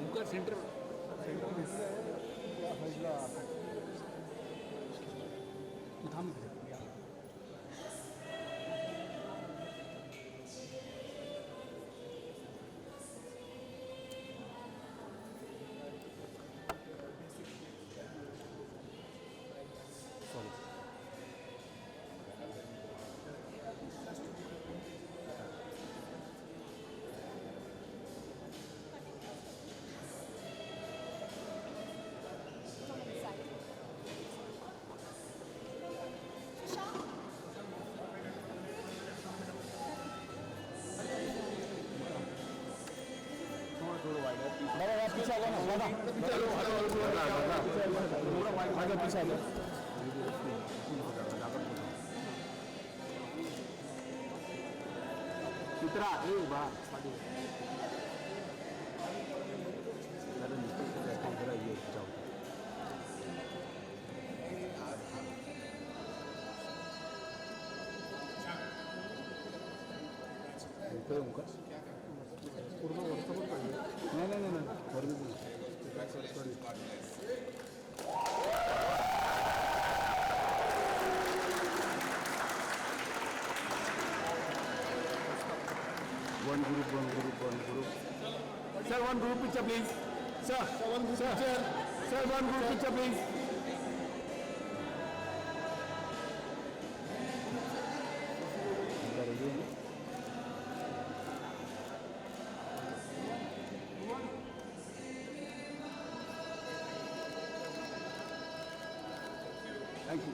उनका सेंटर थाम बाबा पीछे आ जाओ ना बाबा आगे पीछे आ जाओ चित्रा बा One group. Sir, one group picture, please. Sir, one group picture. Sir, one group picture, please. Thank you.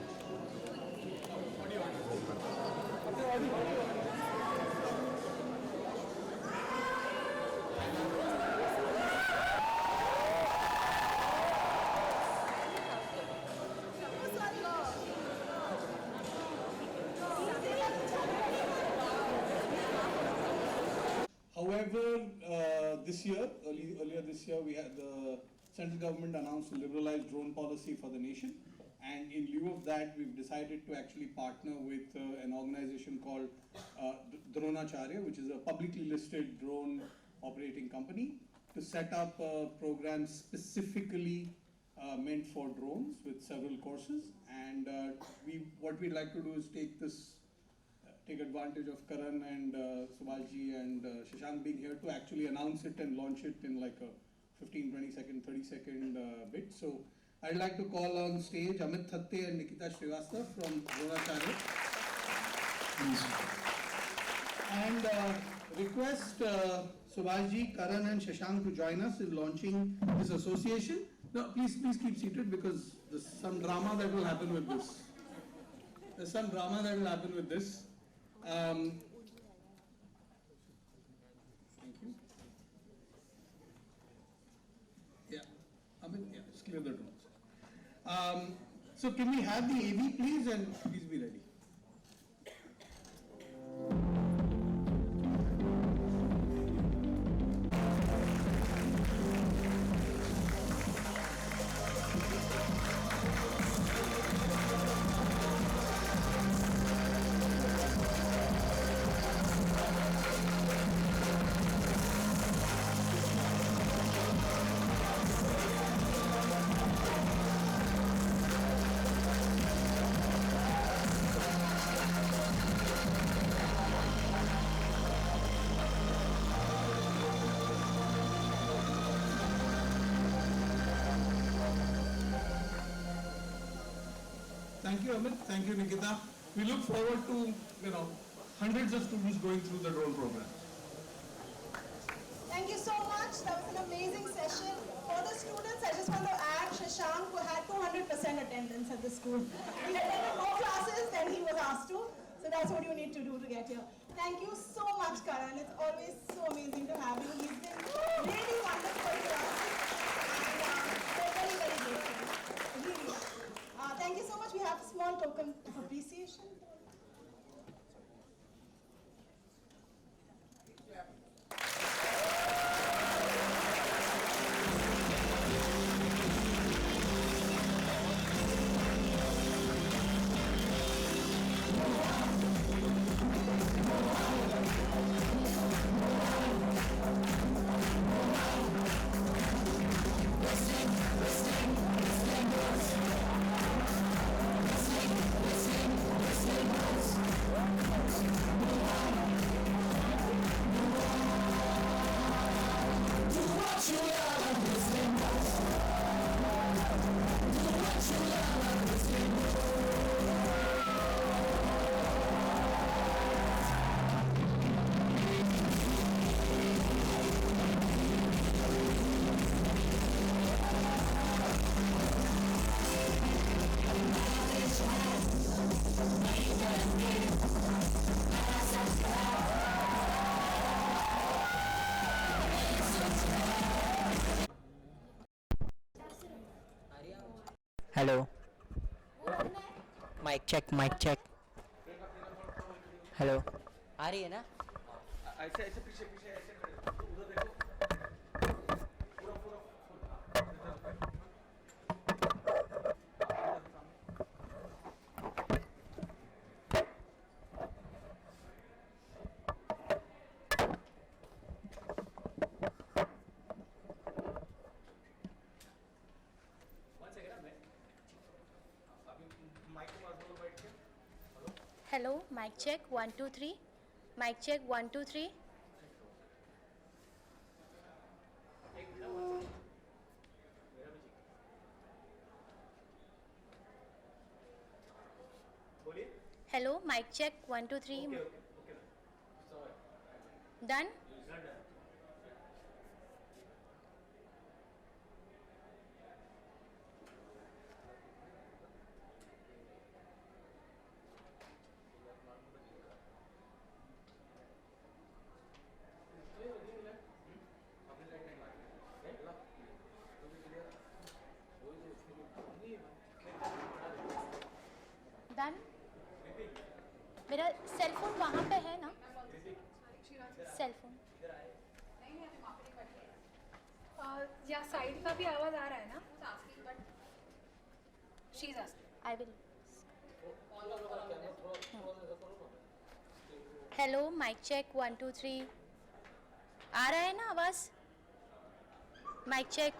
However, earlier this year, we had the central government announced a liberalized drone policy for the nation, and in lieu of that, we've decided to actually partner with an organization called Dronacharya, which is a publicly listed drone operating company, to set up a program specifically meant for drones with several courses. And what we'd like to do is take advantage of Karan and Subhashji and Shashank being here to actually announce it and launch it in like a 15, 20 second, 30 second bit. So I'd like to call on stage Amit Thatte and Nikita Srivastav from Dronacharya. And request Subhashji, Karan and Shashank to join us in launching this association. Now please keep seated because there's some drama that will happen with this. There's some drama that will happen with this. Thank you. Yeah, Amit, yeah, just clear the drones. So can we have the AV please, and please be ready. Thank you, Amit. Thank you, Nikita. We look forward to, hundreds of students going through the drone program. Thank you so much. That was an amazing session. For the students, I just want to add Shashank, who had 200% attendance at the school. He attended more classes than he was asked to. So that's what you need to do to get here. Thank you so much, Karan. It's always so amazing to have you. He's been really wonderful to us. And we're very, very grateful. Really. Thank you so much. We have a small token of appreciation. Hello mic check hello आ रही है ना ऐसे ऐसे पीछे पीछे ऐसे खड़े उधर देखो पूरा पूरा वन सेकंड मैं अभी माइक के पास बोलो बैठ के hello mic check 1 2 3 mic check 1 2 3 hello mic check 1 2 3 done done मेरा सेल फोन वहाँ पे है ना सेल फोन या साइड का भी आवाज आ रहा है ना she is asking I will hello mic check 1 2 3 आ रहा है ना आवाज माइक चेक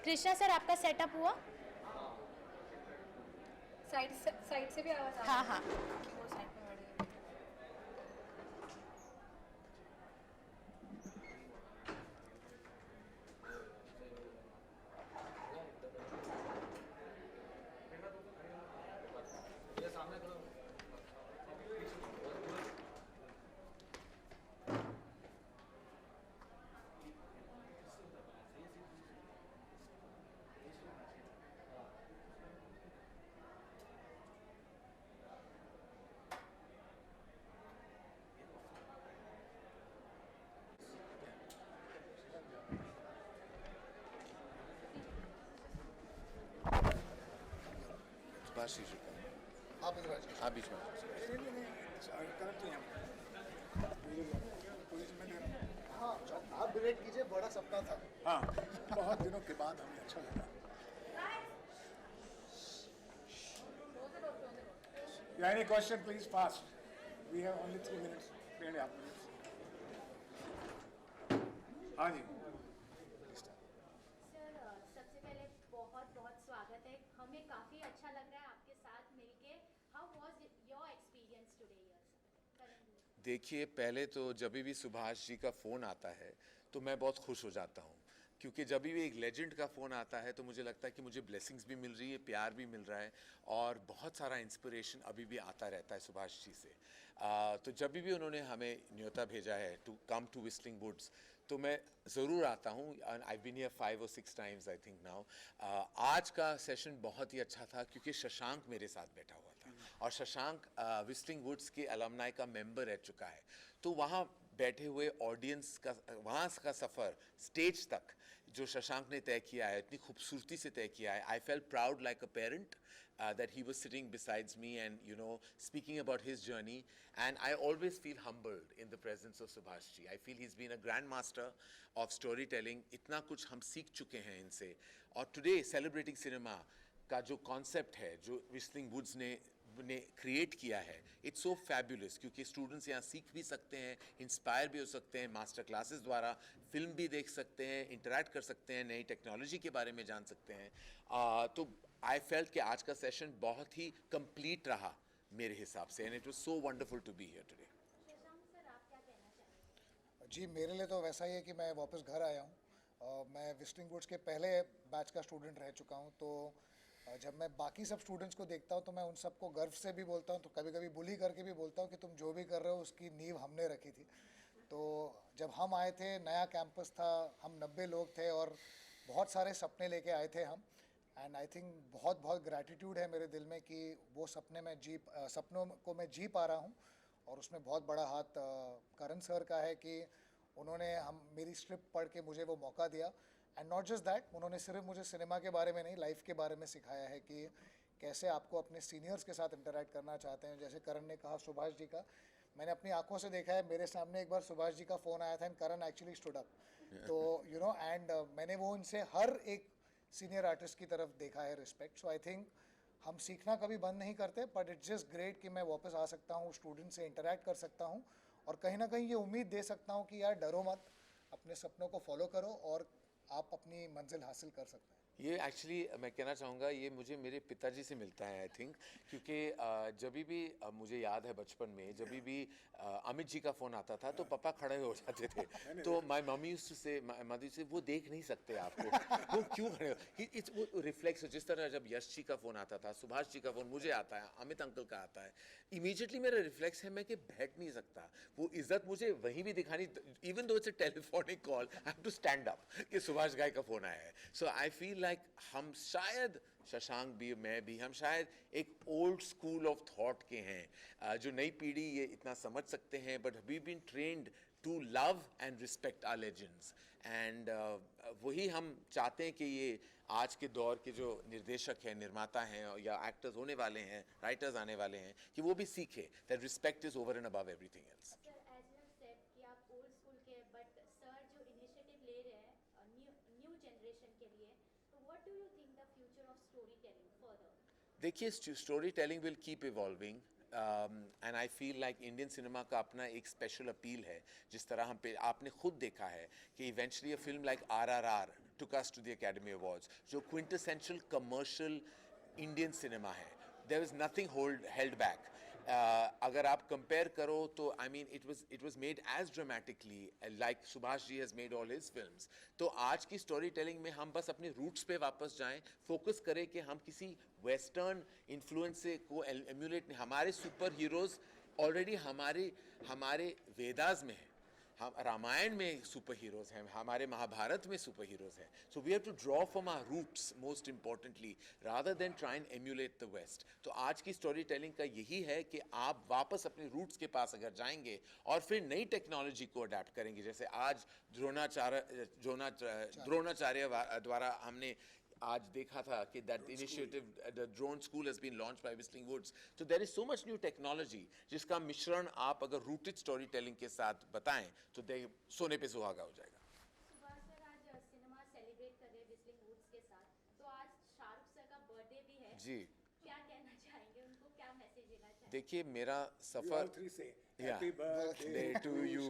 कृष्णा सर आपका सेटअप हुआ साइड से भी आवाज आ रहा हाँ है हाँ कि वो साइड पे खड़े हैं। आप इधर आ जाइए। आप बीच में हाँ आप डिलेट कीजिए, बड़ा सपना था। हाँ बहुत दिनों के बाद हमें अच्छा लगा। Yeah, any question please fast. We have only 3 minutes, 3.5 minutes. हाँ जी सर सबसे पहले बहुत बहुत स्वागत है हमें काफ़ी अच्छा लग रहा है आपके साथ मिलके how was your experience today here देखिए पहले तो जब भी सुभाष जी का फ़ोन आता है तो मैं बहुत खुश हो जाता हूँ क्योंकि जब भी एक लेजेंड का फ़ोन आता है तो मुझे लगता है कि मुझे ब्लेसिंग्स भी मिल रही है प्यार भी मिल रहा है और बहुत सारा इंस्पिरेशन अभी भी आता रहता है सुभाष जी से तो जब भी उन्होंने हमें न्योता भेजा है to come to Whistling Woods तो मैं ज़रूर आता हूँ I been here 5 or 6 times I think now आज का सेशन बहुत ही अच्छा था क्योंकि शशांक मेरे साथ बैठा हुआ था और शशांक विस्लिंग वुड्स के अलमनाई का मेंबर रह चुका है तो वहाँ बैठे हुए ऑडियंस का वहाँ का सफ़र स्टेज तक जो शशांक ने तय किया है इतनी खूबसूरती से तय किया है I felt proud like a parent that he was sitting besides me and you know speaking about his journey and I always feel humbled in the presence of Subhash ji. I feel he's been a grandmaster of storytelling. इतना कुछ हम सीख चुके हैं इनसे और today celebrating cinema का जो कॉन्सेप्ट है जो विस्लिंग वुड्स ने क्रिएट किया है इट्स सो फैबुलस क्योंकि स्टूडेंट्स यहाँ सीख भी सकते हैं इंस्पायर भी हो सकते हैं मास्टर क्लासेस द्वारा फिल्म भी देख सकते हैं इंटरेक्ट कर सकते हैं नई टेक्नोलॉजी के बारे में जान सकते हैं तो आई फेल्ट कि आज का सेशन बहुत ही कंप्लीट रहा मेरे हिसाब से and it was so wonderful to be here today जी मेरे लिए तो वैसा ही है कि मैं वापस घर आया हूँ। मैं विस्लिंग वुड्स के पहले बैच का स्टूडेंट रह चुका हूँ तो जब मैं बाकी सब स्टूडेंट्स को देखता हूँ तो मैं उन सबको गर्व से भी बोलता हूँ तो कभी कभी बुली करके भी बोलता हूँ कि तुम जो भी कर रहे हो उसकी नींव हमने रखी थी। तो जब हम आए थे नया कैंपस था हम 90 लोग थे और बहुत सारे सपने लेके आए थे हम एंड आई थिंक बहुत बहुत ग्रैटिट्यूड है मेरे दिल में कि वो सपनों को मैं जी पा रहा हूँ और उसमें बहुत बड़ा हाथ करण सर का है कि उन्होंने मेरी स्क्रिप्ट पढ़ के मुझे वो मौका दिया एंड नॉट जस्ट दैट, उन्होंने सिर्फ मुझे सिनेमा के बारे में नहीं, लाइफ के बारे में सिखाया है कि कैसे आपको अपने सीनियर्स के साथ इंटरेक्ट करना चाहते हैं. जैसे करण ने कहा सुभाष जी का, मैंने अपनी आंखों से देखा है, मेरे सामने एक बार सुभाष जी का फ़ोन आया था and Karan actually stood up. तो यू नो एंड मैंने वो उनसे हर एक सीनियर आर्टिस्ट की तरफ देखा है रिस्पेक्ट. सो आई थिंक हम सीखना कभी बंद नहीं करते, बट इट्स जस्ट ग्रेट कि मैं वापस आ सकता हूँ, स्टूडेंट से इंटरेक्ट कर सकता हूँ और कहीं ना कहीं ये उम्मीद दे सकता हूँ कि यार डरो मत, अपने सपनों को फॉलो करो और आप अपनी मंजिल हासिल कर सकते हैं. ये एक्चुअली मैं कहना चाहूँगा, ये मुझे मेरे पिताजी से मिलता है आई थिंक, क्योंकि जब भी मुझे याद है बचपन में जब भी अमित जी का फ़ोन आता था तो पापा खड़े हो जाते थे. तो माय मम्मी यूज्ड टू से, मदर से, वो देख नहीं सकते आपको, वो क्यों खड़े हो. इट्स वो रिफ्लेक्स. जिस तरह जब यश जी का फ़ोन आता था, सुभाष जी का फ़ोन मुझे आता है, अमित अंकल का आता है, इमीडिएटली मेरा रिफ्लेक्स है मैं कि बैठ नहीं सकता. वो इज्जत मुझे वहीं भी दिखानी, even though it's a telephonic call, I have to stand up कि सुभाष गाय का फ़ोन आया है. सो आई फील लाइक हम शायद, शशांक भी, मैं भी, हम शायद एक ओल्ड स्कूल ऑफ थॉट के हैं. जो नई पीढ़ी ये इतना समझ सकते हैं, but we been trained to love and respect our legends. एंड वही हम चाहते हैं कि ये आज के दौर के जो निर्देशक हैं, निर्माता हैं या एक्टर्स होने वाले हैं, राइटर्स आने वाले हैं, कि वो भी सीखें that respect is over and above everything else. Sir, as you said कि आप ओल्ड स्कूल के, बट सर जो इनिशिएटिव ले रहे हैं न्यू जनरेशन के लिए, तो what do you think the future of story telling further? देखिए, story telling will keep evolving and I feel like Indian cinema का अपना एक स्पेशल अपील है. जिस तरह हम पे आपने खुद देखा है कि eventually a film like RRR took us to the Academy Awards, जो quintessential commercial Indian cinema है. There was nothing held back. अगर आप कंपेयर करो तो I mean it was made as dramatically like Subhash ji has made all his films. तो आज की story telling में हम बस अपने रूट्स पे वापस जाएं, फोकस करें कि हम किसी वेस्टर्न इन्फ्लुएंस से को एम्यूलेट नहीं. हमारे सुपर हीरोज ऑलरेडी हमारे वेदास में है, हम रामायण में सुपर हीरोज हैं, हमारे महाभारत में सुपर हीरोज हैं. So we have to draw from our roots most importantly rather than try and emulate the west. तो आज की स्टोरी टेलिंग का यही है कि आप वापस अपने रूट्स के पास अगर जाएंगे और फिर नई टेक्नोलॉजी को अडेप्ट करेंगे, जैसे आज द्रोणाचार्य द्वारा हमने आज देखा था कि that initiative, the drone school has been launched by Whistling Woods. So there is so much new technology जिसका मिश्रण आप अगर rooted storytelling के साथ बताएं तो सोने पे सुहागा हो जाएगा. सुभाष सर, आज सिनेमा सेलिब्रेट कर रहे हैं Whistling Woods के साथ, तो आज शाहरुख सर का बर्थडे भी है जी. क्या कहना चाहेंगे उनको, क्या मैसेज देना चाहेंगे? देखिए, मेरा सफर Happy birthday to you.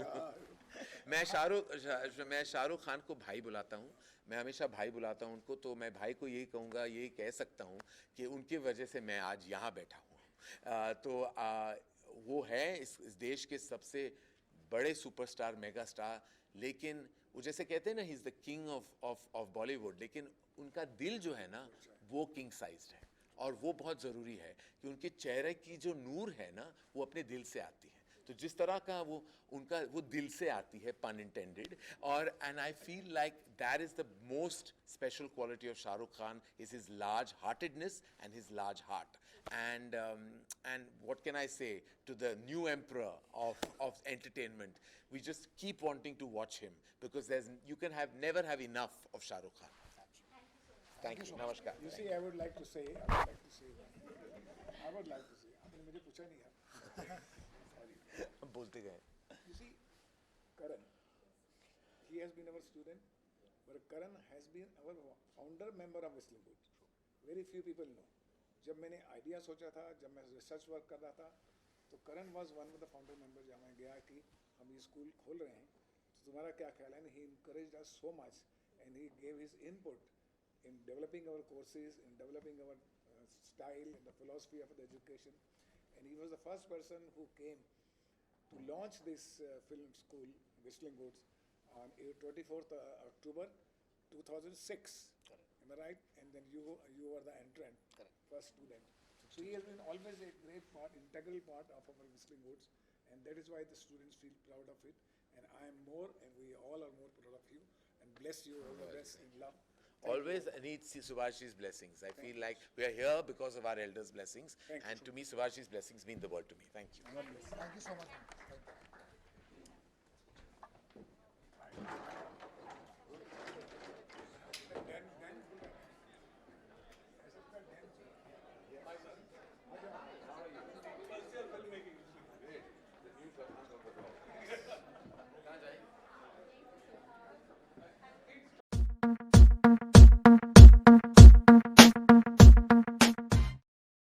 मैं शाहरुख खान को भाई बुलाता हूँ, मैं हमेशा भाई बुलाता हूँ उनको. तो मैं भाई को यही कहूँगा, यही कह सकता हूँ कि उनकी वजह से मैं आज यहाँ बैठा हूँ. तो वो है इस देश के सबसे बड़े सुपरस्टार, मेगा स्टार. लेकिन वो जैसे कहते हैं ना, he is the king of Bollywood, लेकिन उनका दिल जो है ना वो किंग साइज्ड है. और वो बहुत ज़रूरी है कि उनके चेहरे की जो नूर है ना वो अपने दिल से आती है. तो जिस तरह का वो दिल से आती है, पन इंटेंडेड. और and I feel like that is the most special quality of Shahrukh Khan is his large heartedness and his large heart. And what can I say to the new emperor of entertainment? We just keep wanting to watch him because you can never have enough of Shah Rukh Khan. Thank you. Namaskar. You see, I would like to say, आपने मुझे पूछा नहीं यार. हम बोलते गए. You see, Karan, he has been our student, but Karan has been our founder member of Whistling Woods. Very few people know. जब मैंने आइडिया सोचा था, जब मैं रिसर्च वर्क कर रहा था, तो Karan was one of the founder member. जब मैं गया कि हम ये स्कूल खोल रहे हैं तो तुम्हारा क्या ख्याल है. He encouraged us so much and he gave his input in developing our courses, in developing our style and the philosophy of the education. And he was the first person who came to launch this film school, Whistling Woods, on 24th October 2006. Am I right? And then you were the entrant, first student. So he has been always a great part, integral part of our Whistling Woods, and that is why the students feel proud of it. And I am more, and we all are more proud of you, and bless you all the best in love. Always need Subhashji's blessings. I feel like we are here because of our elders' blessings, and to me, Subhashji's blessings mean the world to me. Thank you. Thank you so much. Thank you. Thank you.